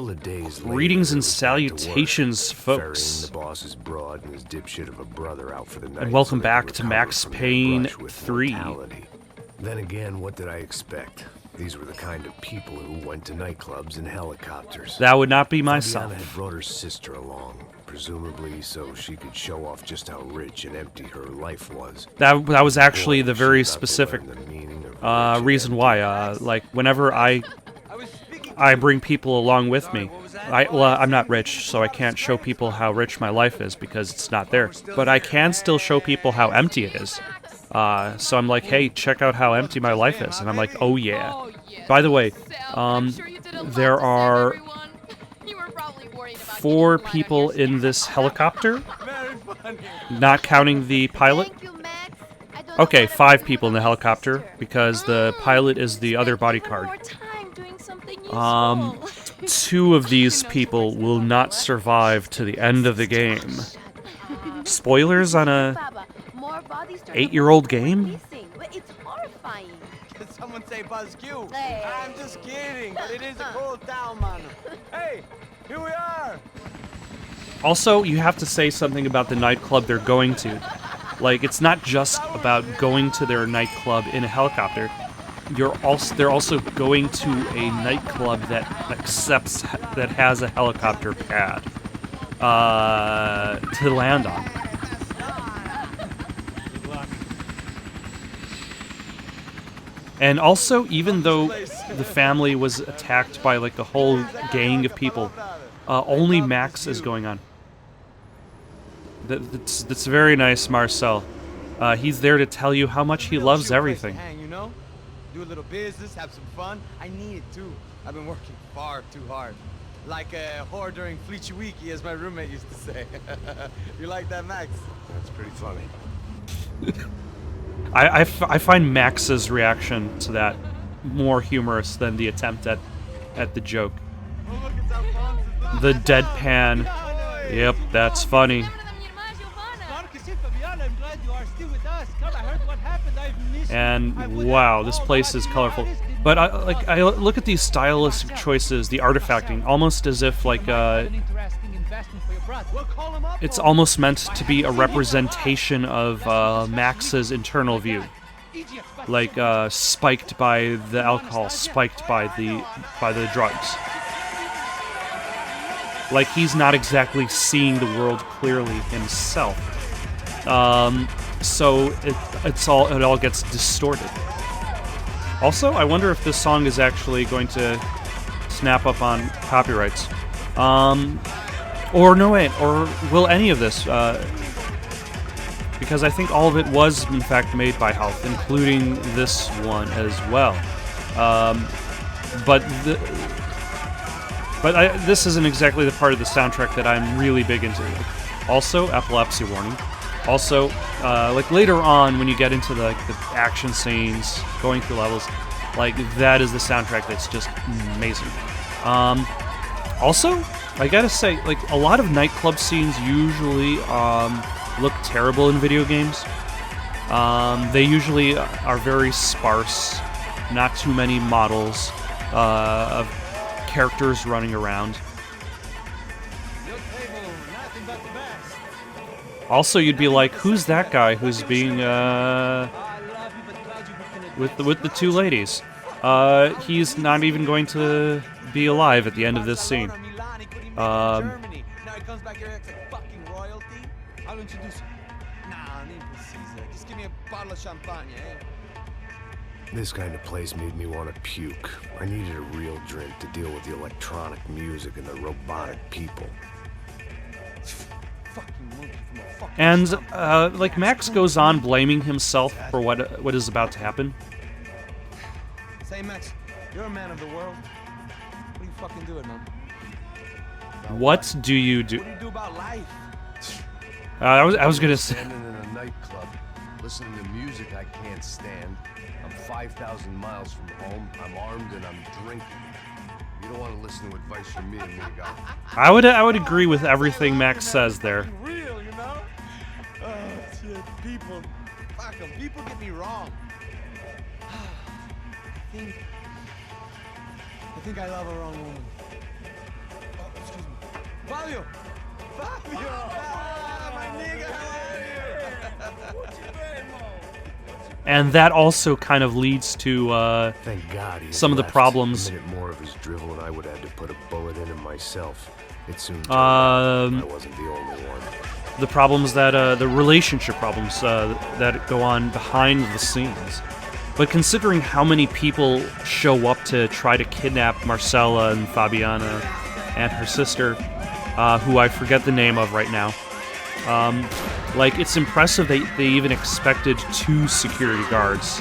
couple of days later, Greetings and it was back to work. salutations, folks. Ferrying the boss's broad and his dipshit of a brother out for the night. And welcome so they back could to recover Max from their Payne brush with 3. mortality. Then again, what did I expect? These were the kind of people who went to nightclubs in helicopters. That would not be Fabiana myself. had brought her sister along, presumably so she could show off just how rich and empty her life was. That was actually Boy, the she very got to specific learn the meaning of rich and reason empty. why. Like, whenever I bring people along with me. I'm not rich, so I can't show people how rich my life is because it's not there. But I can still show people how empty it is. So I'm like, hey, check out how empty my life is. And I'm like, oh yeah. By the way, there are 4 people in this helicopter, not counting the pilot. Okay, 5 people in the helicopter because the pilot is the other bodyguard. 2 of these people will not survive to the end of the game. Spoilers on a 8-year-old game? It's horrifying. Did someone say Buzz Q? Hey. I'm just kidding, but it is a cool town, man. Hey, here we are. Also, you have to say something about the nightclub they're going to. Like, it's not just about going to their nightclub in a helicopter. They're also going to a nightclub that has a helicopter pad to land on. And also, even though the family was attacked by like a whole gang of people, only Max is going on. That's very nice, Marcel. He's there to tell you how much he loves everything. You know? Do a little business, have some fun. I need it too. I've been working far too hard. Like a whore during Fleechy Weeky, as my roommate used to say. You like that, Max? That's pretty funny. I find Max's reaction to that more humorous than the attempt at the joke. Oh, look, it's Alphonse. The deadpan. Yep, that's funny. And wow, this place is colorful. But I look at these stylistic choices, the artifacting, almost as if like it's almost meant to be a representation of Max's internal view, like spiked by the alcohol, spiked by the drugs. Like he's not exactly seeing the world clearly himself. So it all gets distorted. Also, I wonder if this song is actually going to snap up on copyrights. Or no, wait, or will any of this? Because I think all of it was, in fact, made by Health, including this one as well. This isn't exactly the part of the soundtrack that I'm really big into. Also, epilepsy warning. Also, like later on when you get into the action scenes, going through levels, like that is the soundtrack that's just amazing. Also, I gotta say, like a lot of nightclub scenes usually look terrible in video games. They usually are very sparse, not too many models of characters running around. Also, you'd be like, who's that guy who's being, with the 2 ladies? He's not even going to be alive at the end of this scene. This kind of place made me want to puke. I needed a real drink to deal with the electronic music and the robotic people. And, like, Max goes on blaming himself for what is about to happen. Say, Max, you're a man of the world. What are you fucking doing, man? What do you do? What do you do about life? I was gonna say... Standing in a nightclub, listening to music I can't stand. I'm 5,000 miles from home, I'm armed and I'm drinking. You don't want to listen to advice from me, amigo. I would agree with everything Max says there. Real, you know? Oh, shit, people. Fuck 'em. People get me wrong. I think I love a wrong woman. Fabio! Fabio! Ah, my nigga, how are you? And that also kind of leads to Thank God he some of the left. problems. A minute more of his drivel and I would have had to put a bullet in him myself. It soon turned out I wasn't the only one. The problems that the relationship problems that go on behind the scenes. But considering how many people show up to try to kidnap Marcella and Fabiana and her sister, who I forget the name of right now, like, it's impressive they even expected 2 security guards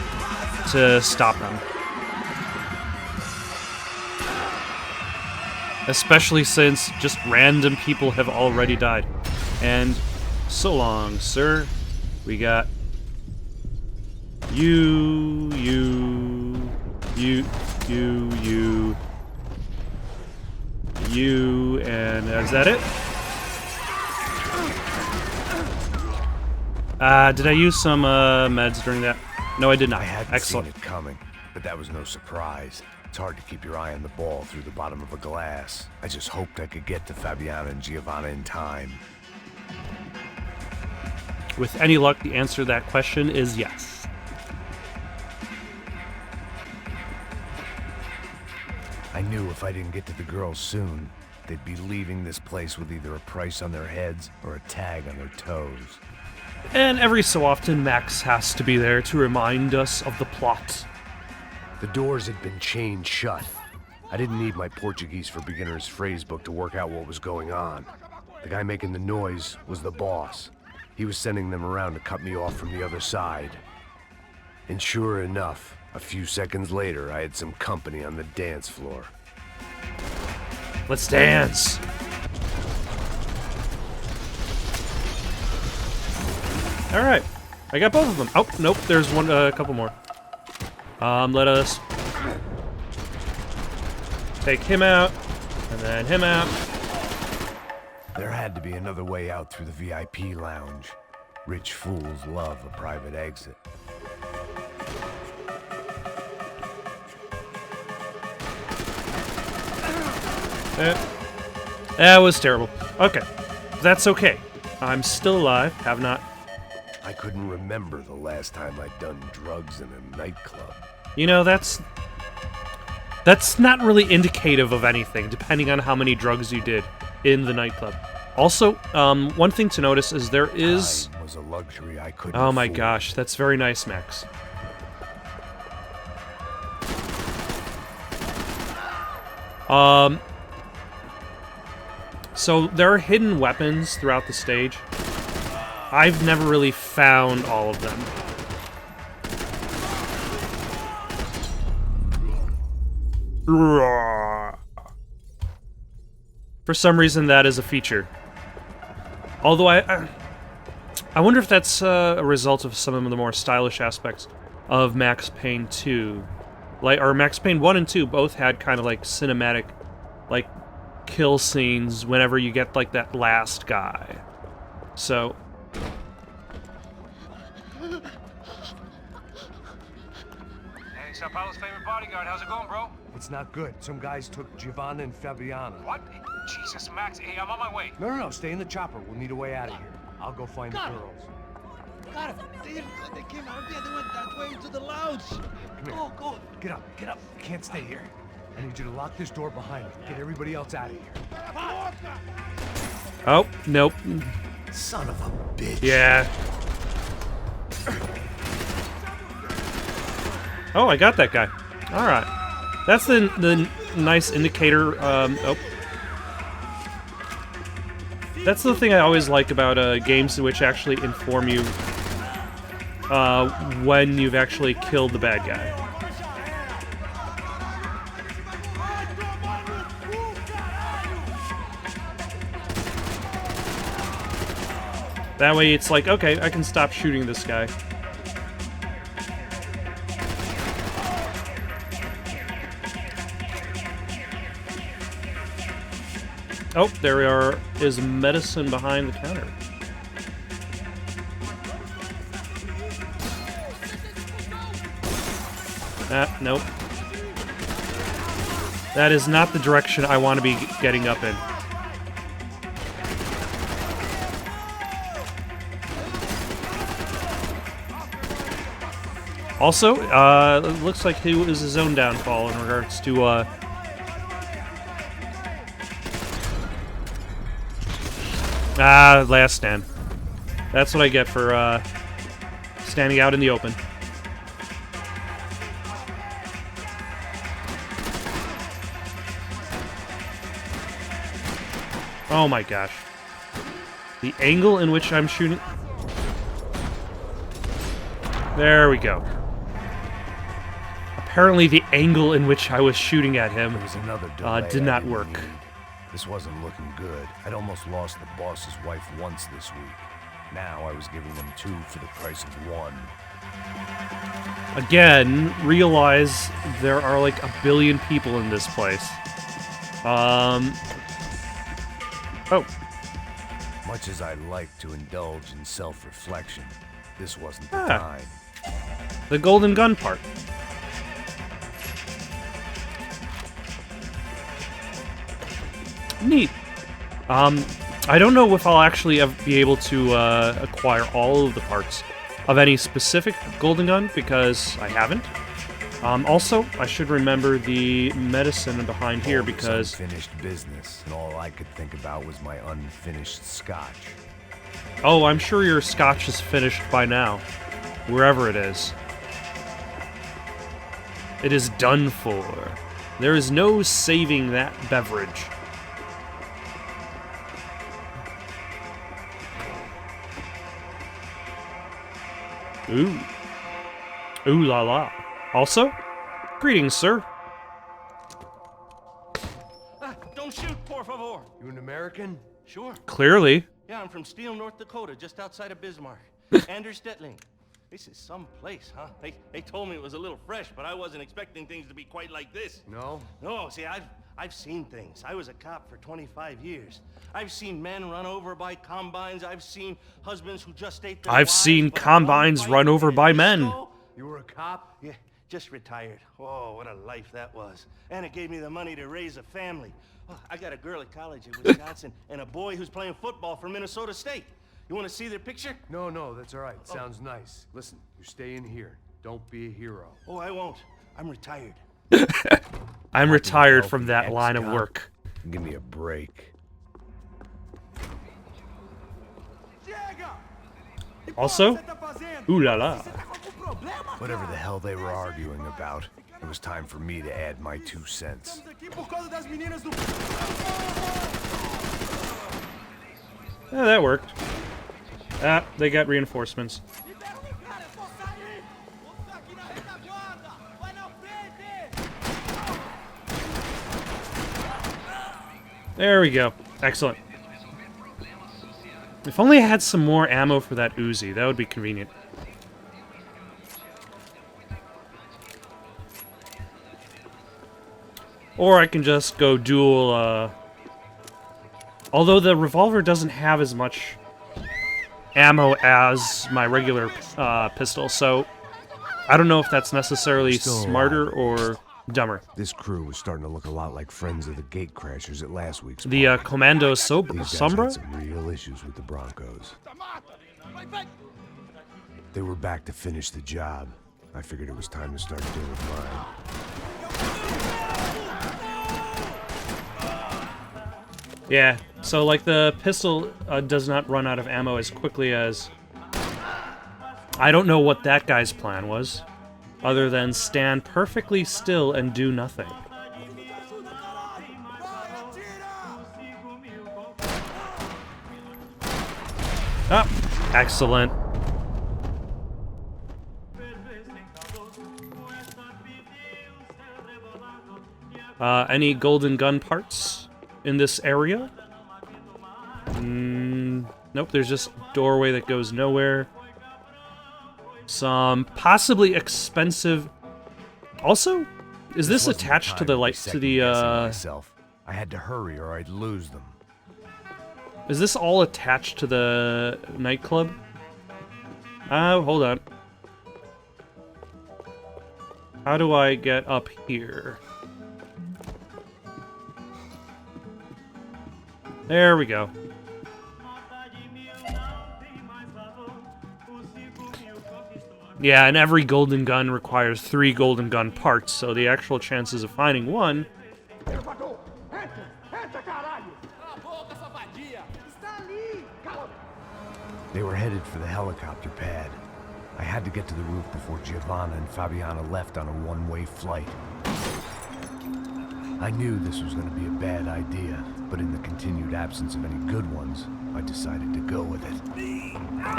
to stop them. Especially since just random people have already died. And so long, sir. We got you, and is that it? Did I use some meds during that? No, I did not. I hadn't Excellent. seen it coming, but that was no surprise. It's hard to keep your eye on the ball through the bottom of a glass. I just hoped I could get to Fabiana and Giovanna in time. With any luck, the answer to that question is yes. I knew if I didn't get to the girls soon, they'd be leaving this place with either a price on their heads or a tag on their toes. And every so often, Max has to be there to remind us of the plot. The doors had been chained shut. I didn't need my Portuguese for Beginners phrase book to work out what was going on. The guy making the noise was the boss. He was sending them around to cut me off from the other side. And sure enough, a few seconds later, I had some company on the dance floor. Let's dance! Alright, I got both of them. Oh, nope, there's one, a couple more. Let us take him out, and then him out. There had to be another way out through the VIP lounge. Rich fools love a private exit. That was terrible. Okay, that's okay. I'm still alive, have not. I couldn't remember the last time I'd done drugs in a nightclub. You know, that's not really indicative of anything, depending on how many drugs you did in the nightclub. Also, one thing to notice is there is... Time was a luxury I couldn't Oh my afford. gosh, that's very nice, Max. So there are hidden weapons throughout the stage. I've never really found all of them. For some reason, that is a feature. Although I wonder if that's a result of some of the more stylish aspects of Max Payne 2. Or Max Payne 1 and 2 both had kind of like cinematic, like, kill scenes whenever you get like that last guy. So... Hey, Sao Paulo's favorite bodyguard. How's it going, bro? It's not good. Some guys took Giovanna and Fabiana. What? Jesus, Max. Hey, I'm on my way. No, stay in the chopper. We'll need a way out of here. I'll go find the girls. God, they came out there. They went that way into the lounge. Come here. Go. Get up. You can't stay here. I need you to lock this door behind me. Get everybody else out of here. Oh, nope. Son of a bitch. Yeah. Oh, I got that guy. Alright. That's the nice indicator, oh. That's the thing I always like about games which actually inform you when you've actually killed the bad guy. That way it's like, okay, I can stop shooting this guy. Oh, there is medicine behind the counter. Nope. That is not the direction I want to be getting up in. Also, it looks like he was his own downfall in regards to, last stand. That's what I get for, standing out in the open. Oh my gosh. The angle in which I'm shooting... There we go. Apparently the angle in which I was shooting at him There was another delay did I not didn't work. need. This wasn't looking good. I'd almost lost the boss's wife once this week. Now I was giving them 2 for the price of 1. Again, realize there are like a billion people in this place. Oh, Much as I'd like to indulge in self-reflection, this wasn't the Ah. time. the golden gun part. Neat. I don't know if I'll actually be able to acquire all of the parts of any specific golden gun because I haven't. Also, I should remember the medicine behind here All this because... unfinished business, and all I could think about was my unfinished scotch. Oh, I'm sure your scotch is finished by now. Wherever it is. It is done for. There is no saving that beverage. Ooh. Ooh la la. Also, greetings, sir. Don't shoot, por favor. You an American? Sure. Clearly. Yeah, I'm from Steele, North Dakota, just outside of Bismarck. Anders Stetling. This is some place, huh? They told me it was a little fresh, but I wasn't expecting things to be quite like this. No? No, see, I've seen things. I was a cop for 25 years. I've seen men run over by combines. I've seen husbands who just ate their I've wives, seen but combines one run fight over in a by men. disco. You were a cop? Yeah, just retired. Oh, what a life that was. And it gave me the money to raise a family. Oh, I got a girl at college in Wisconsin and a boy who's playing football for Minnesota State. You want to see their picture? No, that's all right. Sounds nice. Listen, you're staying here. Don't be a hero. Oh, I won't. I'm retired. I'm retired Healthy from that line of ex-cop. work. Give me a break. Also, ooh la la. Whatever the hell they were arguing about, it was time for me to add my 2 cents. Yeah, that worked. Ah, they got reinforcements. There we go. Excellent. If only I had some more ammo for that Uzi, that would be convenient. Or I can just go dual, although the revolver doesn't have as much ammo as my regular pistol, so I don't know if that's necessarily Still alive. smarter or dumber. This crew was starting to look a lot like friends of the gate crashers at last week's The party. Commando These guys Sombra? had some real issues with the Broncos. They were back to finish the job. I figured it was time to start doing mine. Yeah, so like the pistol does not run out of ammo as quickly as... I don't know what that guy's plan was, other than stand perfectly still and do nothing. Ah, excellent. Any golden gun parts in this area? Nope, there's just a doorway that goes nowhere. Some possibly expensive... Also, is this Wasn't the attached to time the be light to second the guessing myself. I had to hurry or I'd lose them. Is this all attached to the nightclub? Hold on. How do I get up here? There we go. Yeah, and every golden gun requires 3 golden gun parts, so the actual chances of finding one... They were headed for the helicopter pad. I had to get to the roof before Giovanna and Fabiana left on a one-way flight. I knew this was going to be a bad idea, but in the continued absence of any good ones, I decided to go with it.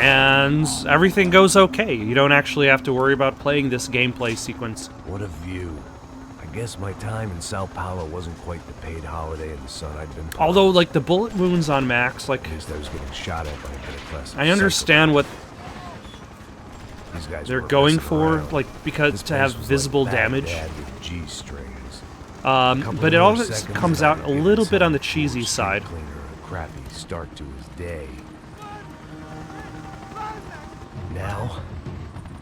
And everything goes okay. You don't actually have to worry about playing this gameplay sequence. What a view. I guess my time in Sao Paulo wasn't quite the paid holiday in the sun I'd been promised. Although, like, the bullet wounds on Max, like... At least I was getting shot at by a bit of class. I understand what these guys they're were going messing for, around. like, because This to have place was visible like damage. Baghdad with G-strings. But it always comes out a little bit on the cheesy side. Cleaner, a crappy start to his day. Now,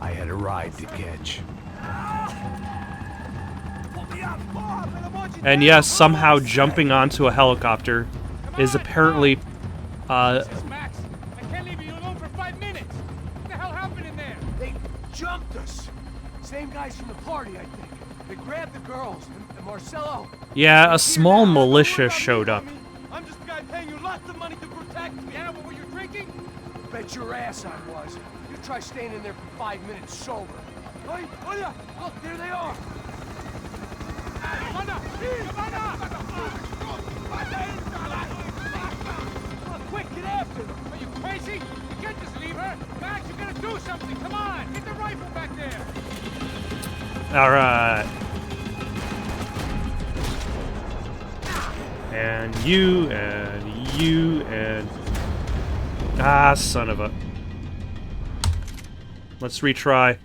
I had a ride to catch. And yes, somehow jumping onto a helicopter is apparently, This is Max. I can't leave you alone for 5 minutes. What the hell happened in there? They jumped us. Same guys from the party, I think. They grabbed the girls, and Marcelo. yeah, a small militia showed up. I'm just a guy paying you lots of money to protect me. Yeah, but were you drinking? Bet your ass I was. You try staying in there for 5 minutes sober. Hey, oh, look, there they are. Quick, get after them! Are you crazy? You can't just leave her! Max, you gotta do something! Come on! Get the rifle back there! Alright. And you, and you, and... Ah, son of a... Let's retry.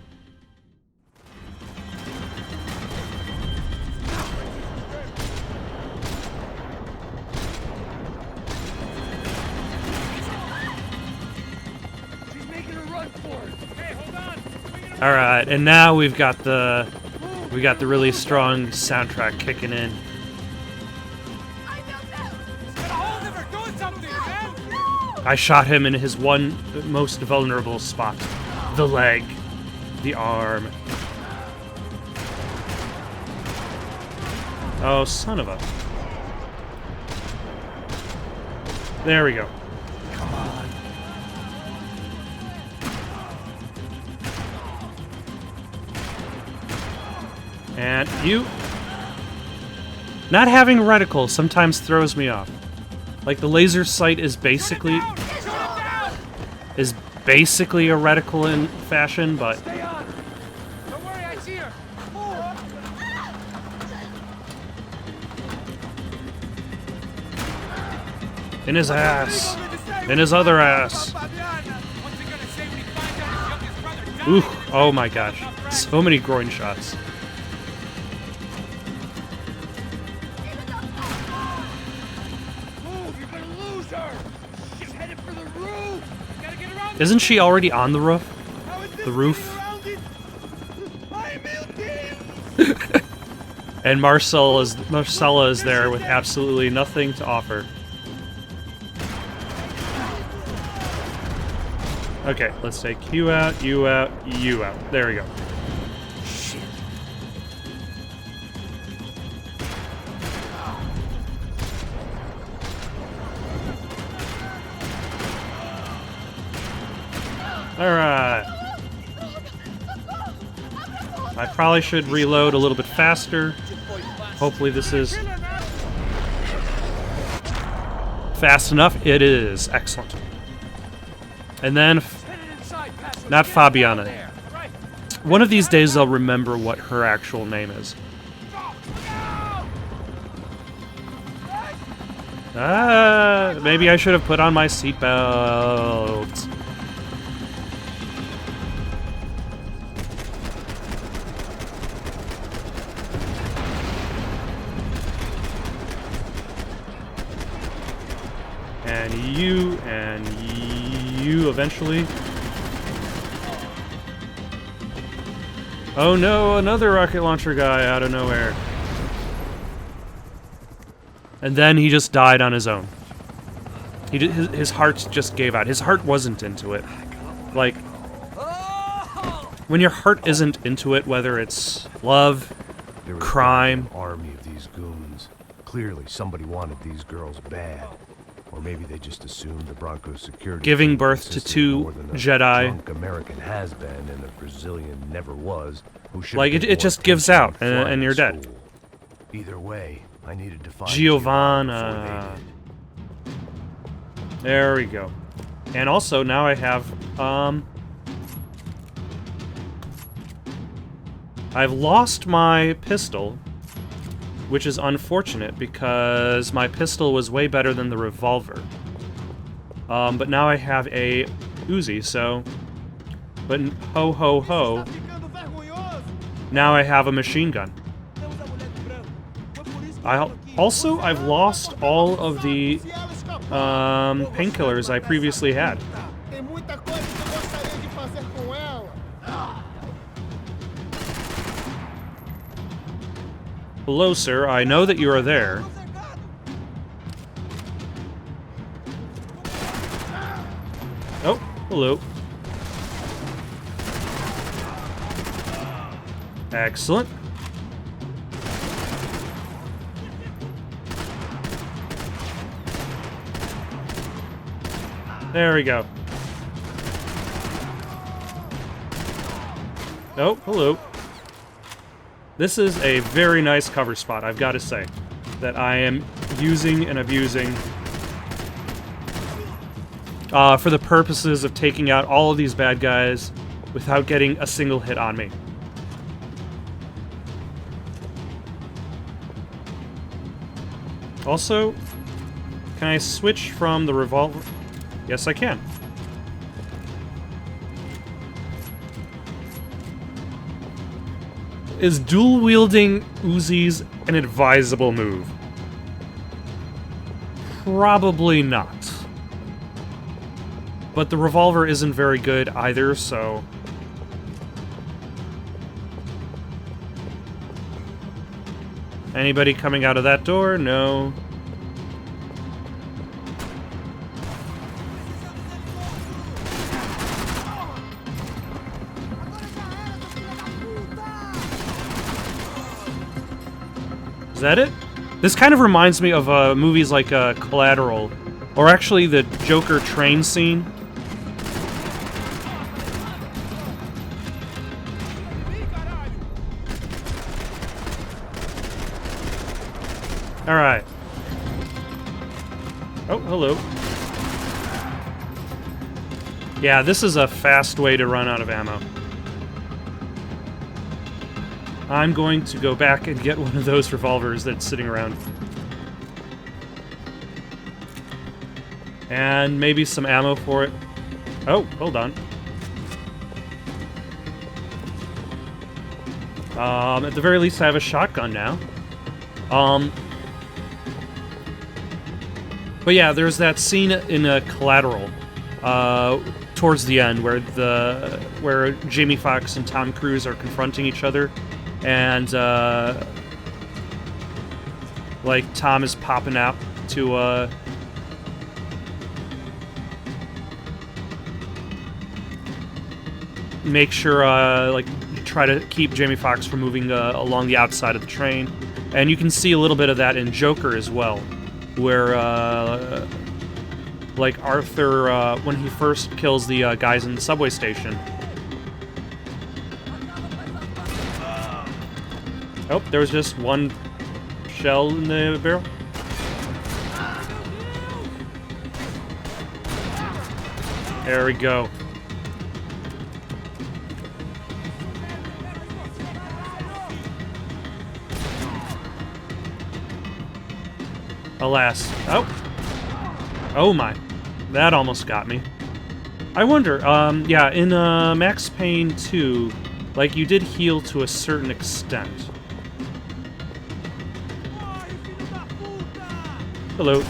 She's making a run for it. Hey, hold on! All right, and now we've got the really strong soundtrack kicking in. Get a hold of her! Do something, man! I shot him in his one most vulnerable spot, the leg, the arm. Oh, son of a! There we go. And you... Not having reticle sometimes throws me off. Like, the laser sight is basically... a reticle in fashion, but... Stay on her. Don't worry, I see her! In his ass. In his other ass. What's he gonna say when he finds out his youngest brother died? Ooh, oh my gosh. So many groin shots. Move, you're gonna lose her. She's headed for the roof. Gotta get around Isn't she already on the roof? How is this The roof? getting around it? I'm ill-team. And Marcella is there with absolutely nothing to offer. Okay, let's take you out, you out, you out. There we go. Shit. Alright. I probably should reload a little bit faster. Hopefully this is fast enough. It is. Excellent. And then, Headed inside past not the Fabiana. there. Right. One of these days I'll remember what her actual name is. Ah, maybe I should have put on my seatbelt. And you eventually. Oh no, another rocket launcher guy out of nowhere. And then he just died on his own. His heart just gave out. His heart wasn't into it. Like, when your heart isn't into it, whether it's love, There was crime. an army of these goons. Clearly, somebody wanted these girls bad. Or maybe they just assumed the Broncos' security Giving team birth to consisted two more than a Jedi. drunk American has-been and a Brazilian never was, who should Like, have been it more just gives attention out, in and flying you're dead. school. Either way, I needed to find Giovanna. before they did. There we go. And also, now I have, I've lost my pistol, which is unfortunate because my pistol was way better than the revolver. But now I have a Uzi, so... But ho ho ho, now I have a machine gun. I've lost all of the painkillers I previously had. Hello, sir. I know that you are there. Oh, hello. Excellent. There we go. Oh, hello. This is a very nice cover spot, I've got to say, that I am using and abusing for the purposes of taking out all of these bad guys without getting a single hit on me. Also, can I switch from the revolver? Yes, I can. Is dual-wielding Uzis an advisable move? Probably not. But the revolver isn't very good either, so... Anybody coming out of that door? No. Is that it? This kind of reminds me of movies like Collateral, or actually the Joker train scene. Alright. Oh, hello. Yeah, this is a fast way to run out of ammo. I'm going to go back and get one of those revolvers that's sitting around. And maybe some ammo for it. Oh, hold on. At the very least, I have a shotgun now. But yeah, there's that scene in Collateral, towards the end, where Jamie Foxx and Tom Cruise are confronting each other, and like Tom is popping out to make sure, like, try to keep Jamie Foxx from moving along the outside of the train, and you can see a little bit of that in Joker as well. Where, like, Arthur, when he first kills the guys in the subway station. Oh, there was just one shell in the barrel. There we go. Alas. Oh. Oh my. That almost got me. I wonder, yeah, in Max Payne 2, like, you did heal to a certain extent. Hello.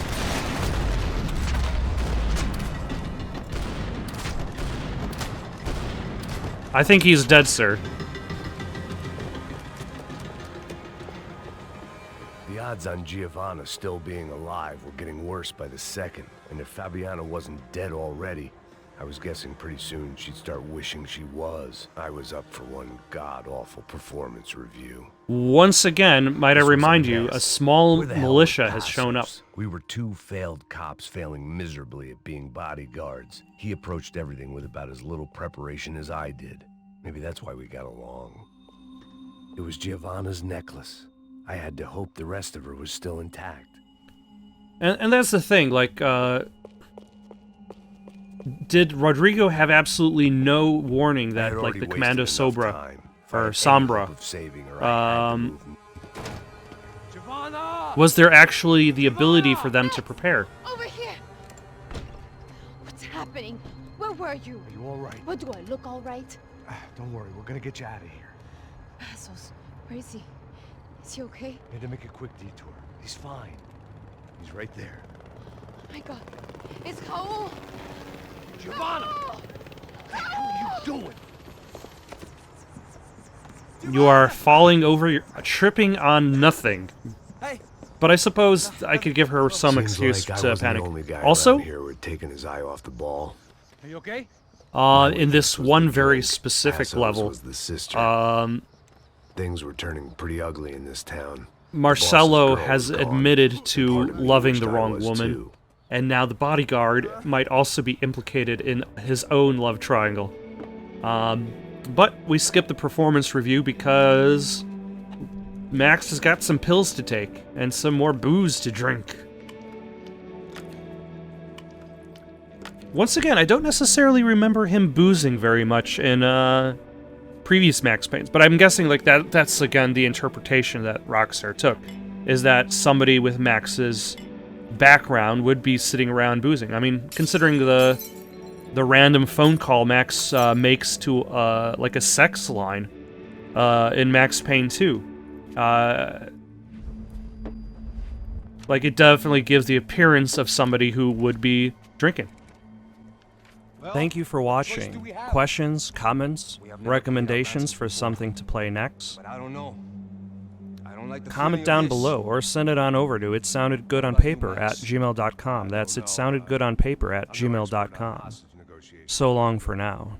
I think he's dead, sir. The odds on Giovanna still being alive were getting worse by the second, and if Fabiana wasn't dead already, I was guessing pretty soon she'd start wishing she was. I was up for one god-awful performance review. Once again, might I This was remind you, mess. a small Where the hell militia were has shown up. Passers? We were two failed cops failing miserably at being bodyguards. He approached everything with about as little preparation as I did. Maybe that's why we got along. It was Giovanna's necklace. I had to hope the rest of her was still intact. And that's the thing, like, did Rodrigo have absolutely no warning I that, had like, already the wasted Commando enough Sobra, time. If I or had any Sombra, hope of saving her, I had to move. Giovanna! was there actually the ability for them to prepare? Over here! What's happening? Where were you? Are you all right? What, do I look all right? Don't worry, we're gonna get you out of here. Passos, where is he? Is he okay? We had to make a quick detour. He's fine. He's right there. Oh my god. It's Raul! Giovanna! What are you doing? You are falling over, tripping on nothing. Hey, But I suppose I could give her some Seems excuse like I to wasn't panic. The only guy Also, around here who had taken his eye off the ball. Are you okay? in this one very Drink. specific Passos level, was the sister. Things were turning pretty ugly in this town. Marcelo Boss's girl has was gone, admitted to and part of me loving wished the I wrong was woman, too. and now the bodyguard might also be implicated in his own love triangle. But we skipped the performance review because Max has got some pills to take and some more booze to drink. Once again, I don't necessarily remember him boozing very much in previous Max Paynes, but I'm guessing like that's again the interpretation that Rockstar took, is that somebody with Max's background would be sitting around boozing. I mean, considering the random phone call Max makes to like a sex line in Max Payne 2. Like, it definitely gives the appearance of somebody who would be drinking. Thank you for watching. Questions, comments, recommendations for something to play next? But I don't know. I don't like the Comment down below or send it on over to itsoundedgoodonpaper@gmail.com. That's itsoundedgoodonpaper@gmail.com. So long for now.